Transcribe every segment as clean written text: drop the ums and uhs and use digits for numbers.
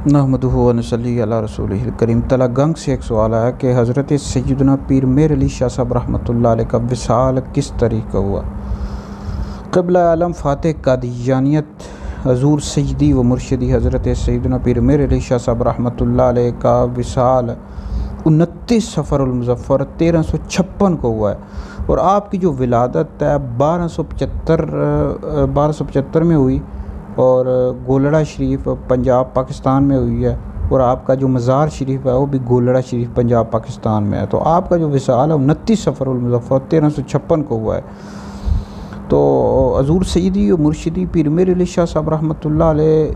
نحمدہ و نصلی علی رسولہ الکریم۔ تلگنگ سے ایک سوال آیا کہ حضرت سیدنا پیر میر علی شاہ صاحب رحمۃ اللہ علیہ کا وصال کس طریقہ ہوا؟ قبلہ عالم فاتح قادیانیت حضور سیدی و مرشدی حضرت سیدنا پیر میر علی شاہ صاحب رحمۃ اللہ علیہ کا وصال 29 صفر المظفر 1356 کو ہوا ہے، اور آپ کی جو ولادت ہے 1275 میں ہوئی، اور گولڑا شریف پنجاب پاکستان میں ہوئی ہے، اور آپ کا جو مزار شریف ہے وہ بھی گولڑا شریف پنجاب پاکستان میں ہے۔ تو آپ کا جو وصال ہے 29 صفر المظفر 1356 کو ہوا ہے۔ تو حضور سیدی و مرشدی پیر میر علی شاہ صاحب رحمۃ اللہ علیہ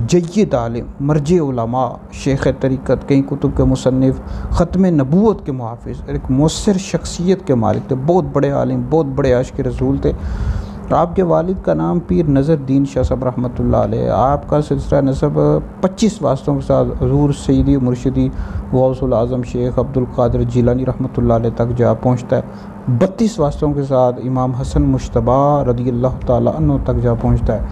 جید عالم، مرجع علماء، شیخ طریقت، کئی کتب کے مصنف، ختم نبوت کے محافظ، ایک مؤثر شخصیت کے مالک تھے، بہت بڑے عالم، بہت بڑے عاشق رسول تھے۔ آپ کے والد کا نام پیر نظر دین شاہ صاحب رحمۃ اللہ علیہ، آپ کا سلسلہ نسب 25 واسطوں کے ساتھ حضور سیدی و مرشدی غوث العظم شیخ عبد القادر جیلانی رحمۃ اللہ علیہ تک جا پہنچتا ہے، 32 واسطوں کے ساتھ امام حسن مجتبی رضی اللہ تعالیٰ عنہ تک جا پہنچتا ہے۔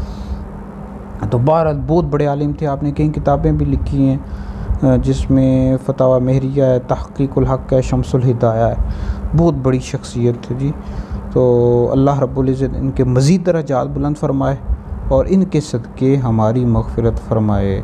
تو بہرحال بہت بڑے عالم تھے، آپ نے کئی کتابیں بھی لکھی ہیں جس میں فتاوی مہریہ ہے، تحقیق الحق ہے، شمس الہدایہ ہے، بہت بڑی شخصیت تھی جی۔ تو اللہ رب العزت ان کے مزید درجات بلند فرمائے اور ان کے صدقے ہماری مغفرت فرمائے۔